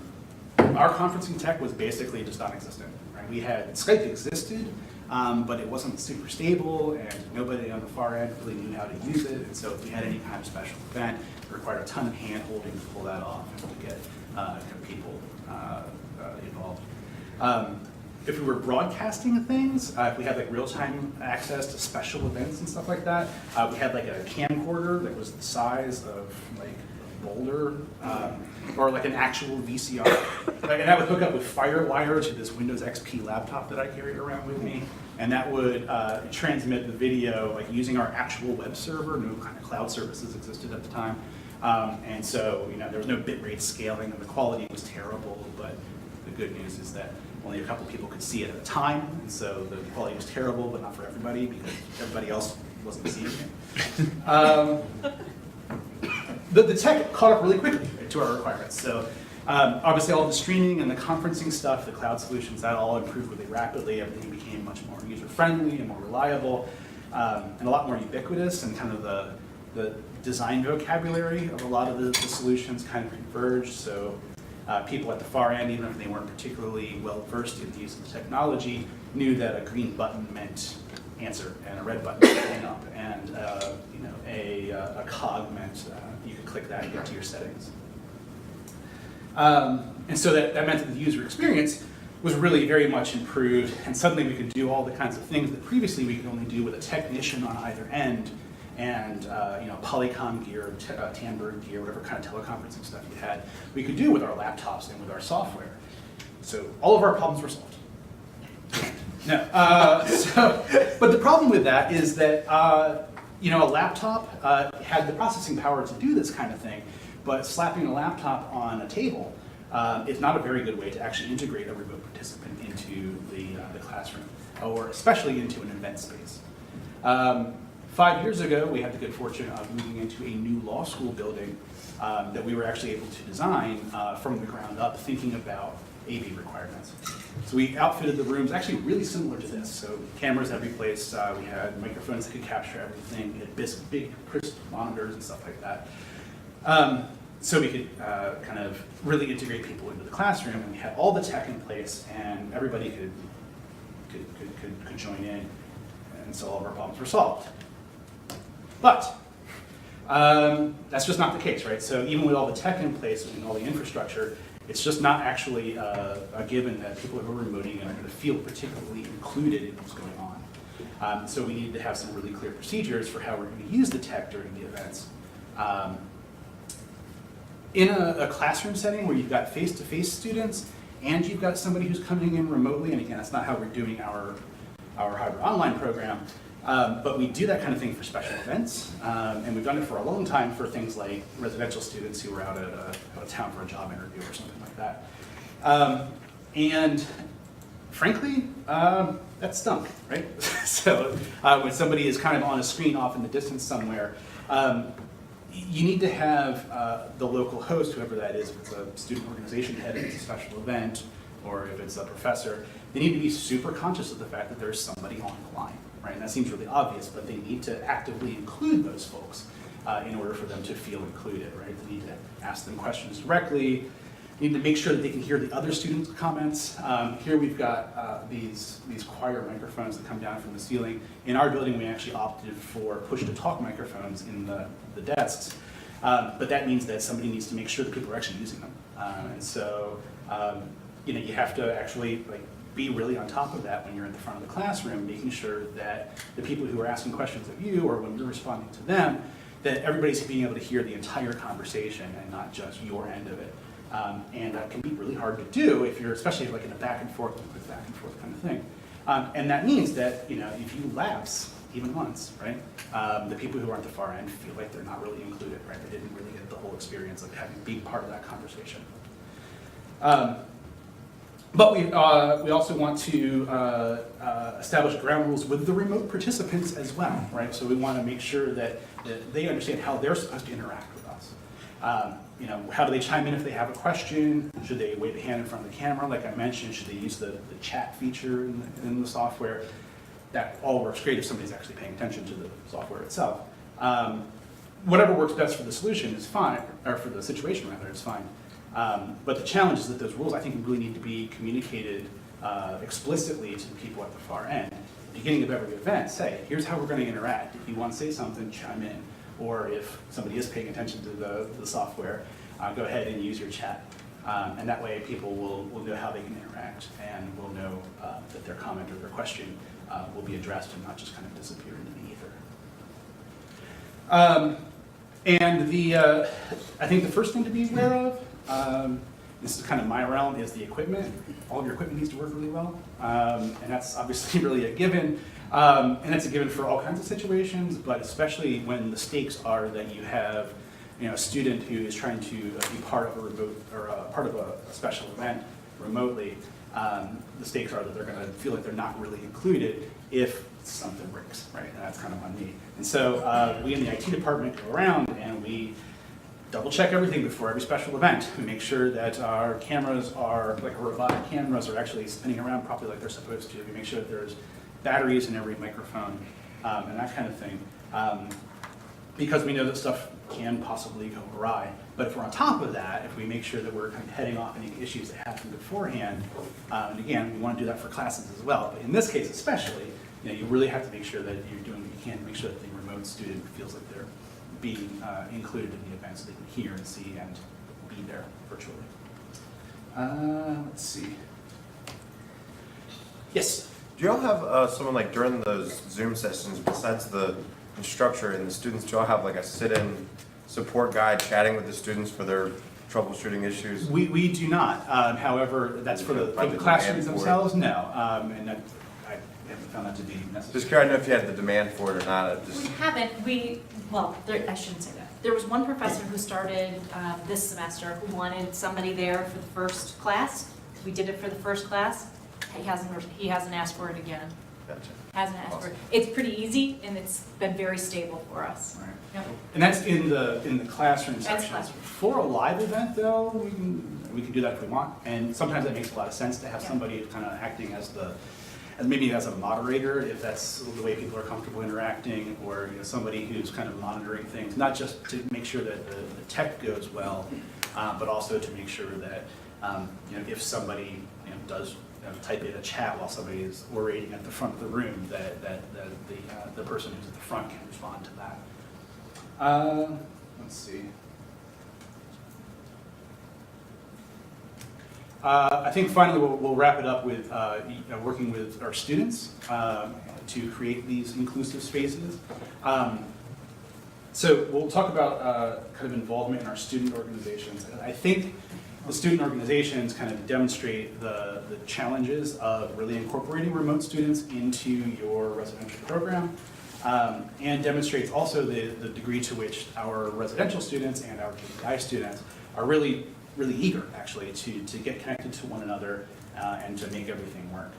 conferencing tech was basically just non-existent. Right? We had, Skype existed, but it wasn't super stable, and nobody on the far end really knew how to use it. And so if we had any kind of special event, it required a ton of hand-holding to pull that off and to get kind of people involved. If we were broadcasting things, if we had like real-time access to special events and stuff like that, we had like a camcorder that was the size of like a boulder, or like an actual VCR. Right? And that would hook up with FireWire to this Windows XP laptop that I carried around with me, and that would transmit the video like using our actual web server. No kind of cloud services existed at the time, and so there was no bitrate scaling, and the quality was terrible. But the good news is that only a couple people could see it at a time, and so the quality was terrible, but not for everybody because everybody else wasn't seeing it. The tech caught up really quickly to our requirements. So obviously all the streaming and the conferencing stuff, the cloud solutions, that all improved really rapidly. Everything became much more user-friendly and more reliable, and a lot more ubiquitous, and kind of the design vocabulary of a lot of the solutions kind of converged. So people at the far end, even if they weren't particularly well-versed in the use of the technology, knew that a green button meant answer, and a red button meant hang up, and a cog meant you could click that and get to your settings. And so that meant that the user experience was really very much improved, and suddenly we could do all the kinds of things that previously we could only do with a technician on either end, and Polycom gear, Tandberg gear, whatever kind of teleconferencing stuff you had, we could do with our laptops and with our software. So all of our problems were solved. No, but the problem with that is that a laptop had the processing power to do this kind of thing, but slapping a laptop on a table is not a very good way to actually integrate a remote participant into the classroom, or especially into an event space. 5 years ago, we had the good fortune of moving into a new law school building that we were actually able to design from the ground up, thinking about AV requirements. So we outfitted the rooms actually really similar to this. So cameras every place, we had microphones that could capture everything, we had big crisp monitors and stuff like that. So we could kind of really integrate people into the classroom, and we had all the tech in place, and everybody could join in, and so all of our problems were solved. But that's just not the case, right? So even with all the tech in place and all the infrastructure, it's just not actually a given that people who are remoting are going to feel particularly included in what's going on. So we need to have some really clear procedures for how we're going to use the tech during the events. In a classroom setting where you've got face-to-face students and you've got somebody who's coming in remotely, and again, that's not how we're doing our hybrid online program, but we do that kind of thing for special events, and we've done it for a long time for things like residential students who are out of town for a job interview or something like that. And frankly, that stunk, right? So when somebody is kind of on a screen off in the distance somewhere, you need to have the local host, whoever that is, if it's a student organization head, if it's a special event, or if it's a professor, they need to be super conscious of the fact that there's somebody on the line, right? And that seems really obvious, but they need to actively include those folks in order for them to feel included, right? They need to ask them questions directly, need to make sure that they can hear the other students' comments. Here we've got these choir microphones that come down from the ceiling. In our building, we actually opted for push-to-talk microphones in the desks, but that means that somebody needs to make sure that people are actually using them. And so, you have to actually be really on top of that when you're in the front of the classroom, making sure that the people who are asking questions of you or when you're responding to them, that everybody's being able to hear the entire conversation and not just your end of it. And that can be really hard to do if you're, especially in a back and forth kind of thing. And that means that, if you lapse even once, right, the people who are at the far end feel like they're not really included, right? They didn't really get the whole experience of having being part of that conversation. But we also want to establish ground rules with the remote participants as well, right? So we want to make sure that they understand how they're supposed to interact with us. How do they chime in if they have a question? Should they wave a hand in front of the camera, like I mentioned? Should they use the chat feature in the software? That all works great if somebody's actually paying attention to the software itself. Whatever works best for the solution is fine, or for the situation rather, is fine. But the challenge is that those rules, I think, really need to be communicated explicitly to the people at the far end. Beginning of every event, say, here's how we're going to interact. If you want to say something, chime in. Or if somebody is paying attention to the software, go ahead and use your chat. And that way people will know how they can interact and will know that their comment or their question will be addressed and not just kind of disappear into the ether. I think the first thing to be aware of, this is kind of my realm, is the equipment. All of your equipment needs to work really well. And that's obviously really a given. And it's a given for all kinds of situations, but especially when the stakes are that you have a student who is trying to be part of a remote or part of a special event remotely. The stakes are that they're going to feel like they're not really included if something breaks, right? And that's kind of on me. And so we in the IT department go around and we double check everything before every special event. We make sure that our cameras are, like robotic cameras, are actually spinning around properly like they're supposed to. We make sure that there's batteries in every microphone and that kind of thing. Because we know that stuff can possibly go awry. But if we're on top of that, if we make sure that we're kind of heading off any issues that happen beforehand, and again, we want to do that for classes as well, but in this case especially, you really have to make sure that you're doing what you can to make sure that the remote student feels like they're being included in the event so they can hear and see and be there virtually. Let's see. Yes? Do y'all have someone like during those Zoom sessions, besides the instructor and the students, do y'all have like a sit-in support guide chatting with the students for their troubleshooting issues? We do not. However, that's for the classrooms themselves, no. And I haven't found that to be necessary. Just curious, I don't know if you had the demand for it or not. We haven't, I shouldn't say that. There was one professor who started this semester who wanted somebody there for the first class. We did it for the first class. He hasn't asked for it again. Gotcha. Hasn't asked for it. It's pretty easy and it's been very stable for us. Right. Yep. And that's in the classroom That's sections. classroom. For a live event, though, we can do that if we want. And sometimes that makes a lot of sense to have Yeah. somebody kind of acting as maybe as a moderator, if that's the way people are comfortable interacting, or somebody who's kind of monitoring things, not just to make sure that the tech goes well, but also to make sure that if somebody does type in a chat while somebody is orating at the front of the room, that the person who's at the front can respond to that. Let's see. I think finally we'll wrap it up with working with our students to create these inclusive spaces. So we'll talk about kind of involvement in our student organizations. And I think the student organizations kind of demonstrate the challenges of really incorporating remote students into your residential program, and demonstrates also the degree to which our residential students and our KPI students are really eager, actually, to get connected to one another and to make everything work.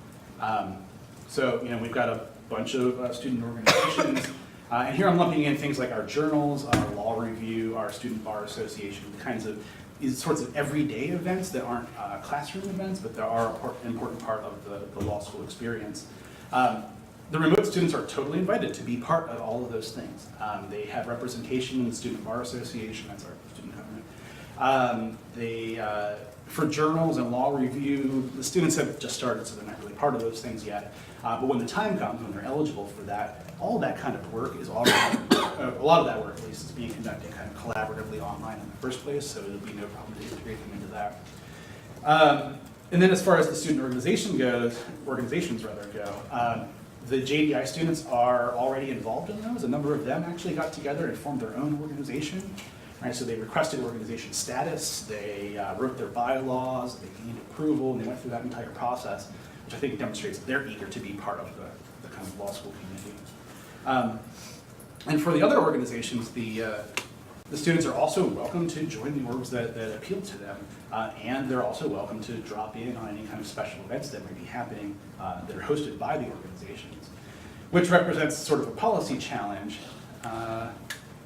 So, we've got a bunch of student organizations, and here I'm lumping in things like our journals, our law review, our student bar association, the kinds of these sorts of everyday events that aren't classroom events, but they are an important part of the law school experience. The remote students are totally invited to be part of all of those things. They have representation in the Student Bar Association, that's our student government. For journals and law review, the students have just started, so they're not really part of those things yet. But when the time comes, when they're eligible for that, all that kind of work is already, a lot of that work at least, is being conducted kind of collaboratively online in the first place, so there'll be no problem to integrate them into that. And then as far as the student organizations go, the JDI students are already involved in those. A number of them actually got together and formed their own organization. Right, so they requested organization status, they wrote their bylaws, they gained approval, and they went through that entire process, which I think demonstrates that they're eager to be part of the kind of law school community. And for the other organizations, the students are also welcome to join the orgs that appeal to them, and they're also welcome to drop in on any kind of special events that might be happening that are hosted by the organizations, which represents sort of a policy challenge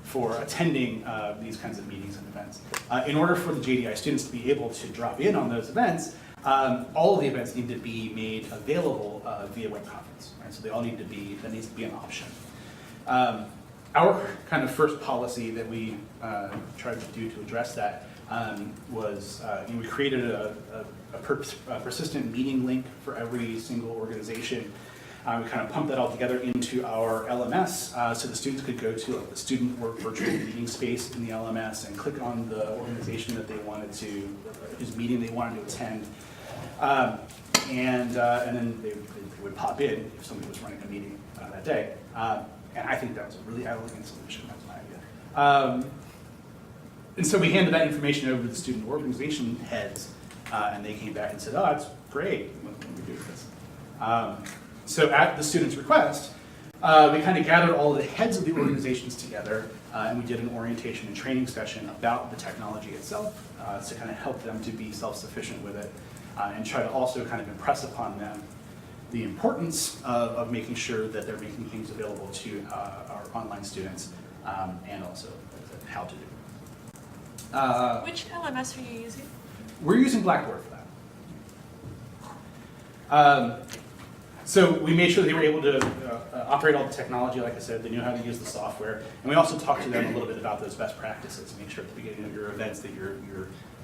for attending these kinds of meetings and events. In order for the JDI students to be able to drop in on those events, all of the events need to be made available via web conference, right? So they all need to be, that needs to be an option. Our kind of first policy that we tried to do to address that was we created a persistent meeting link for every single organization. We kind of pumped that all together into our LMS so the students could go to the student or virtual meeting space in the LMS and click on the organization that they wanted to, whose meeting they wanted to attend. And then they would pop in if somebody was running a meeting that day. And I think that was a really elegant solution. That was my idea. And so we handed that information over to the student organization heads, and they came back and said, oh, that's great. What can we do with this? So at the student's request, we kind of gathered all of the heads of the organizations together, and we did an orientation and training session about the technology itself to kind of help them to be self-sufficient with it, and try to also kind of impress upon them the importance of making sure that they're making things available to our online students, and also how to do it. Which LMS are you using? We're using Blackboard for that. So we made sure they were able to operate all the technology, like I said, they knew how to use the software, and we also talked to them a little bit about those best practices, make sure at the beginning of your events that you're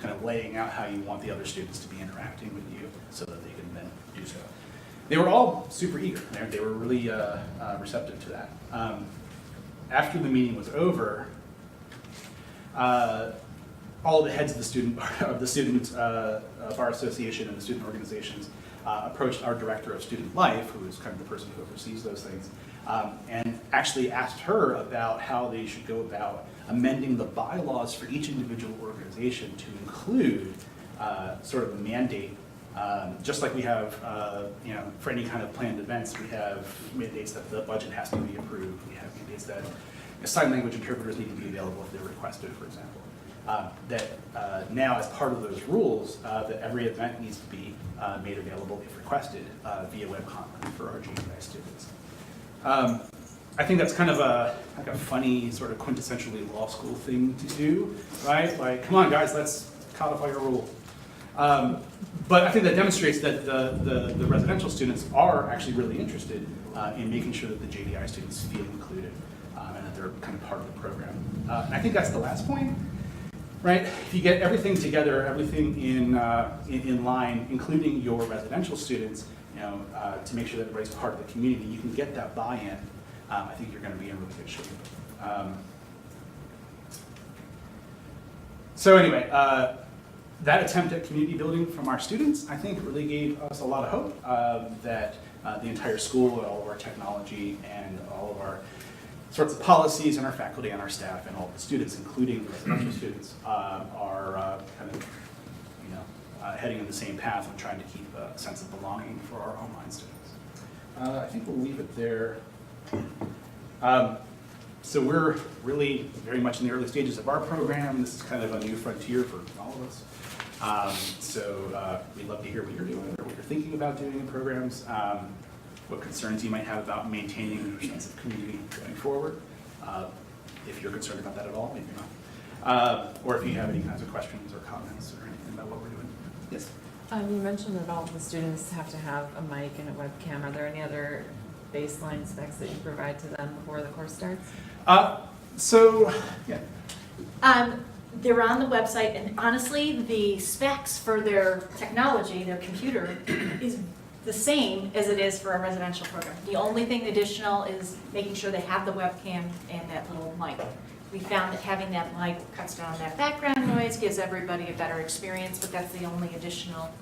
kind of laying out how you want the other students to be interacting with you so that they can then do so. They were all super eager, they were really receptive to that. After the meeting was over, all the heads of the student bar association and the student organizations approached our director of student life, who is kind of the person who oversees those things, and actually asked her about how they should go about amending the bylaws for each individual organization to include sort of a mandate, just like we have, for any kind of planned events, we have mandates that the budget has to be approved. We have mandates that sign language interpreters need to be available if they're requested, for example. Now, as part of those rules, that every event needs to be made available if requested via web conference for our GDI students. I think that's kind of like a funny, sort of quintessentially law school thing to do, right? Like, come on, guys, let's codify your rule. But I think that demonstrates that the residential students are actually really interested in making sure that the JDI students feel included and that they're kind of part of the program. And I think that's the last point. Right, if you get everything together, everything in line, including your residential students, to make sure that everybody's part of the community, you can get that buy-in. I think you're going to be in really good shape. So anyway, that attempt at community building from our students, I think, really gave us a lot of hope that the entire school, and all of our technology, and all of our sorts of policies, and our faculty and our staff and all the students, including the residential students, are kind of heading in the same path and trying to keep a sense of belonging for our online students. I think we'll leave it there. So we're really very much in the early stages of our program. This is kind of a new frontier for all of us. So we'd love to hear what you're doing or what you're thinking about doing in programs. What concerns you might have about maintaining your sense of community going forward. If you're concerned about that at all, maybe not. Or if you have any kinds of questions or comments or anything about what we're doing. Yes? You mentioned that all the students have to have a mic and a webcam. Are there any other baseline specs that you provide to them before the course starts? So, yeah. They're on the website, and honestly, the specs for their technology, their computer, is the same as it is for a residential program. The only thing additional is making sure they have the webcam and that little mic. We found that having that mic cuts down that background noise, gives everybody a better experience, but that's the only additional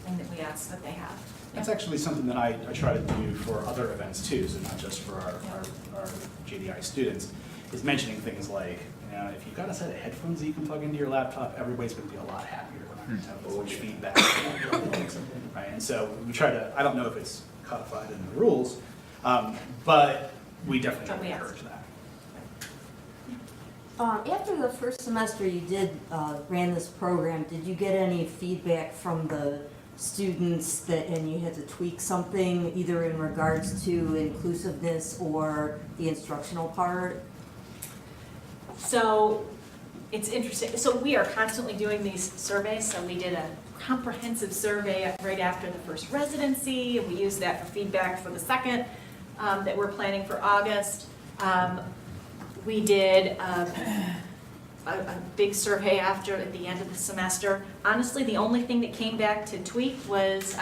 thing that we ask that they have. That's actually something that I try to do for other events too, so not just for our JDI students, is mentioning things like, you know, if you've got a set of headphones that you can plug into your laptop, everybody's going to be a lot happier. We're not going to have as much feedback. Right? And so we try to, I don't know if it's codified in the rules, but we definitely encourage that. After the first semester you ran this program, did you get any feedback from the students and you had to tweak something either in regards to inclusiveness or the instructional part? So it's interesting. So we are constantly doing these surveys. So we did a comprehensive survey right after the first residency, and we used that for feedback for the second that we're planning for August. We did a big survey at the end of the semester. Honestly, the only thing that came back to tweak was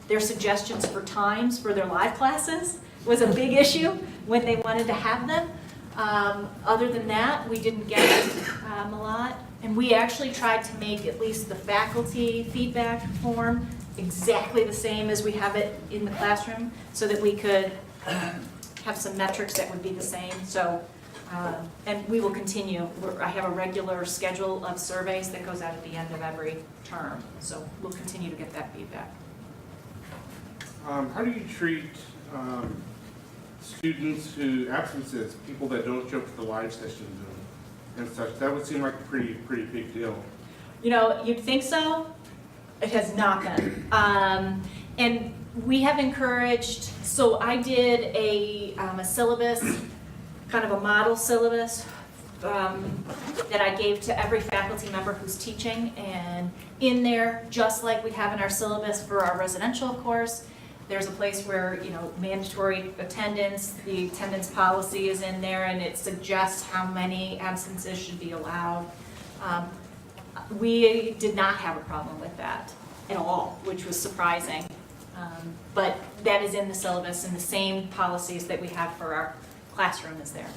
their suggestions for times for their live classes was a big issue when they wanted to have them. Other than that, we didn't get a lot. And we actually tried to make at least the faculty feedback form exactly the same as we have it in the classroom so that we could have some metrics that would be the same. So, and we will continue. I have a regular schedule of surveys that goes out at the end of every term. So we'll continue to get that feedback. How do you treat students who absences, people that don't show up to the live sessions and such? That would seem like a pretty big deal. You know, you'd think so. It has not been. And we have encouraged, so I did a syllabus, kind of a model syllabus that I gave to every faculty member who's teaching. And in there, just like we have in our syllabus for our residential course, there's a place where, you know, mandatory attendance, the attendance policy is in there, and it suggests how many absences should be allowed. We did not have a problem with that at all, which was surprising. But that is in the syllabus, and the same policies that we have for our classroom is there.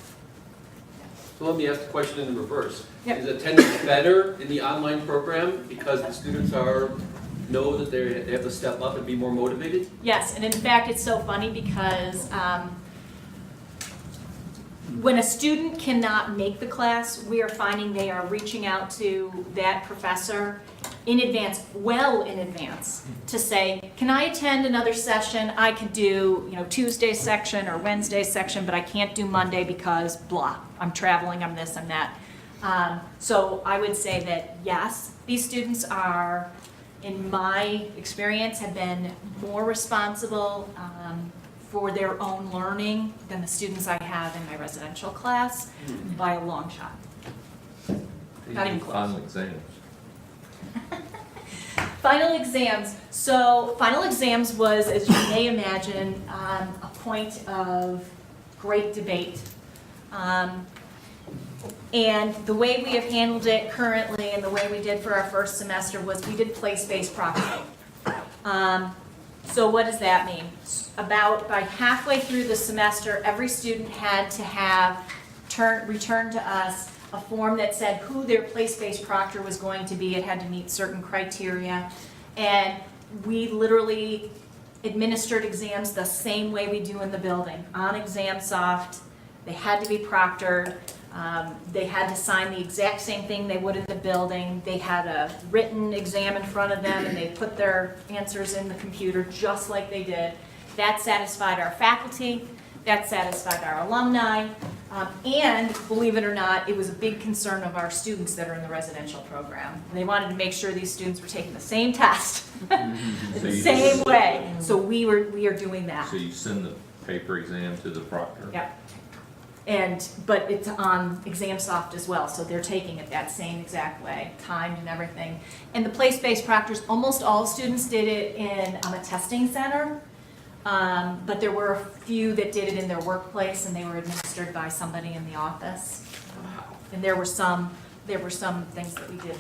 So let me ask the question in the reverse. Yep. Is attendance better in the online program because the students know that they have to step up and be more motivated? Yes, and in fact, it's so funny because when a student cannot make the class, we are finding they are reaching out to that professor in advance, well in advance, to say, can I attend another session? I can do, you know, Tuesday section or Wednesday section, but I can't do Monday because blah, I'm traveling, I'm this, I'm that. So I would say that yes, these students are, in my experience, have been more responsible for their own learning than the students I have in my residential class by a long shot. Not even close. Final exams. Final exams. So final exams was, as you may imagine, a point of great debate. And the way we have handled it currently and the way we did for our first semester was we did place-based proctoring. So what does that mean? About by halfway through the semester, every student had to have return to us a form that said who their place-based proctor was going to be. It had to meet certain criteria. And we literally administered exams the same way we do in the building, on ExamSoft. They had to be proctored. They had to sign the exact same thing they would in the building. They had a written exam in front of them, and they put their answers in the computer just like they did. That satisfied our faculty. That satisfied our alumni. And believe it or not, it was a big concern of our students that are in the residential program. They wanted to make sure these students were taking the same test, the same way. So we are doing that. So you send the paper exam to the proctor? Yep. But it's on ExamSoft as well, so they're taking it that same exact way, timed and everything. And the place-based proctors, almost all students did it in a testing center. But there were a few that did it in their workplace and they were administered by somebody in the office. And there were some things that we did.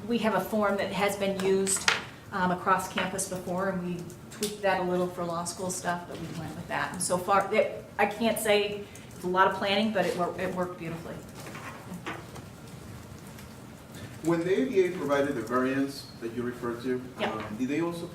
We have a form that has been used across campus before, and we tweaked that a little for law school stuff, but we went with that. And so far, I can't say it's a lot of planning, but it worked beautifully. When the ADA provided the variance that you referred to, Yeah. did they also